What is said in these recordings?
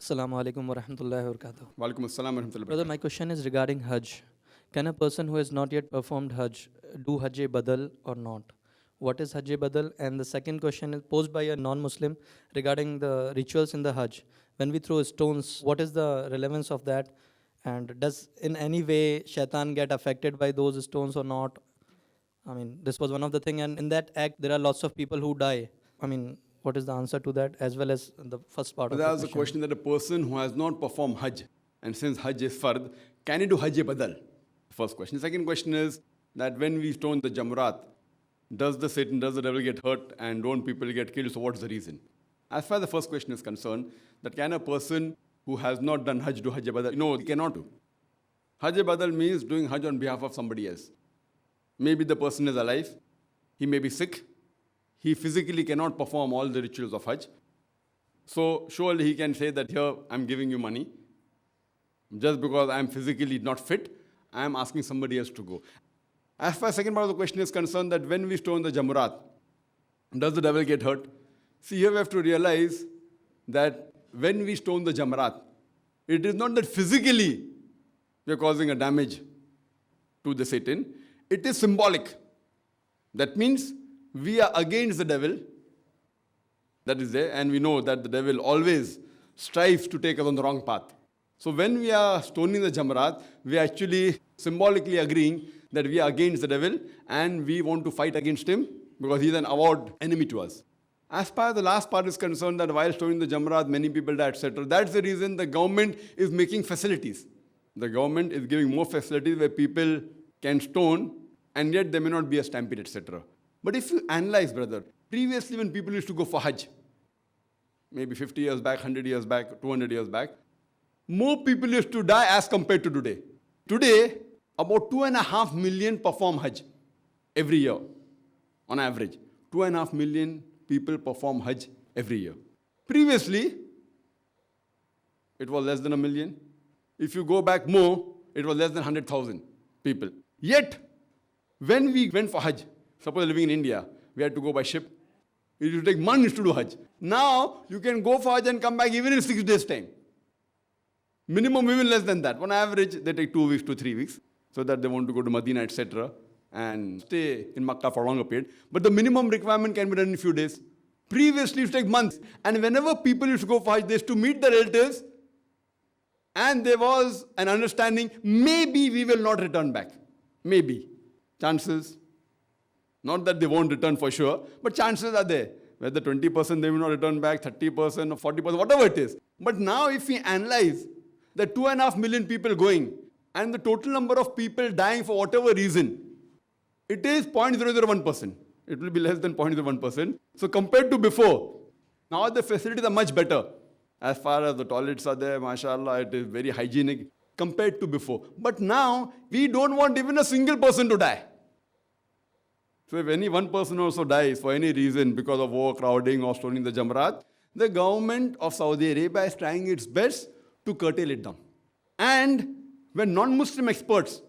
Assalamu alaikum wa rahmatullahi wa barakatuh. Walaikum assalam wa rahmatullahi wa Brother, barakatuh. my question is regarding Hajj. Can a person who has not yet performed Hajj do Hajj-e-Badal or not? What is Hajj-e-Badal? And the second question is posed by a non-Muslim regarding the rituals in the Hajj. When we throw stones, what is the relevance of that? And does in any way shaitan get affected by those stones or not? I mean, this was one of the thing, and in that act, there are lots of people who die. I mean, what is the answer to that, as well as the first part But of the that was a question? question that a person who has not performed Hajj, and since Hajj is fard, can he do Hajj-e-Badal? First question. The second question is that when we stone the Jamaraat, does the devil get hurt and don't people get killed? So what's the reason? As far as the first question is concerned, that can a person who has not done Hajj do Hajj-e-Badal? No, he cannot do. Hajj-e-Badal means doing Hajj on behalf of somebody else. Maybe the person is alive, he may be sick, he physically cannot perform all the rituals of Hajj. So surely he can say that here I'm giving you money. Just because I'm physically not fit, I'm asking somebody else to go. As far as the second part of the question is concerned, that when we stone the Jamaraat, does the devil get hurt? See, here we have to realize that when we stone the Jamaraat, it is not that physically we are causing a damage to the Satan. It is symbolic. That means we are against the devil. That is there, and we know that the devil always strives to take us on the wrong path. So when we are stoning the Jamaraat, we are actually symbolically agreeing that we are against the devil and we want to fight against him because he is an avowed enemy to us. As far as the last part is concerned, that while stoning the Jamaraat, many people die, etc. That's the reason the government is making facilities. The government is giving more facilities where people can stone and yet there may not be a stampede, etc. But if you analyze, brother, previously when people used to go for Hajj, maybe 50 years back, 100 years back, 200 years back, more people used to die as compared to today. Today, about 2.5 million perform Hajj every year, on average. 2.5 million people perform Hajj every year. Previously, it was less than 1 million. If you go back more, it was less than 100,000 people. Yet, when we went for Hajj, suppose living in India, we had to go by ship. It would take months to do Hajj. Now, you can go for Hajj and come back even in 6 days' time. Minimum even less than that. On average, they take 2 weeks to 3 weeks, so that they want to go to Medina, etc. and stay in Makkah for a longer period. But the minimum requirement can be done in a few days. Previously, it used to take months. And whenever people used to go for Hajj, they used to meet the relatives, and there was an understanding, maybe we will not return back. Maybe. Chances. Not that they won't return for sure, but chances are there. Whether 20% they will not return back, 30% or 40%, whatever it is. But now if we analyze the 2.5 million people going and the total number of people dying for whatever reason, it is 0.001%. It will be less than 0.01%. So compared to before, now the facilities are much better. As far as the toilets are there, mashallah, it is very hygienic compared to before. But now, we don't want even a single person to die. So if any one person also dies for any reason because of overcrowding or stoning the Jamaraat, the government of Saudi Arabia is trying its best to curtail it down. And when non-Muslim experts,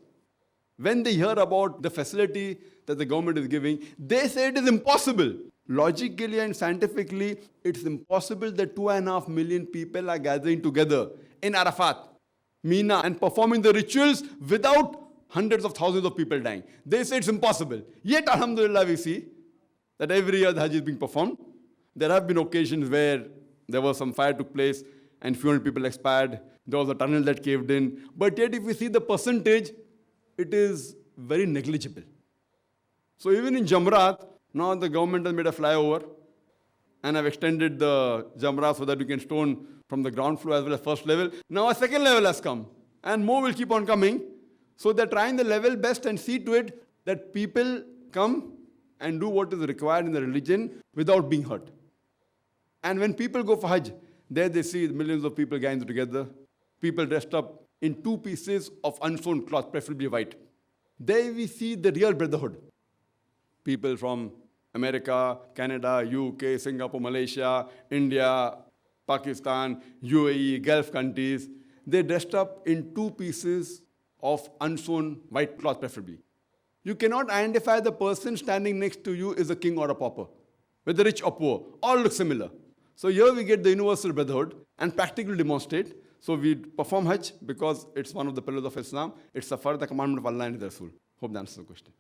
when they hear about the facility that the government is giving, they say it is impossible. Logically and scientifically, it's impossible that 2.5 million people are gathering together in Arafat, Mina, and performing the rituals without hundreds of thousands of people dying. They say it's impossible. Yet, alhamdulillah, we see that every year the Hajj is being performed. There have been occasions where there was some fire took place and few hundred people expired. There was a tunnel that caved in. But yet, if we see the percentage, it is very negligible. So even in Jamaraat, now the government has made a flyover and have extended the Jamaraat so that you can stone from the ground floor as well as first level. Now a second level has come and more will keep on coming. So they're trying the level best and see to it that people come and do what is required in the religion without being hurt. And when people go for Hajj, there they see millions of people gathered together, people dressed up in 2 pieces of unsewn cloth, preferably white. There we see the real brotherhood. People from America, Canada, UK, Singapore, Malaysia, India, Pakistan, UAE, Gulf countries, they dressed up in 2 pieces of unsewn white cloth preferably. You cannot identify the person standing next to you is a king or a pauper, whether rich or poor, all look similar. So here we get the universal brotherhood. and practically demonstrate. So we perform Hajj because it's one of the pillars of Islam. It's a further commandment of Allah and His Rasul. Hope that answers the question.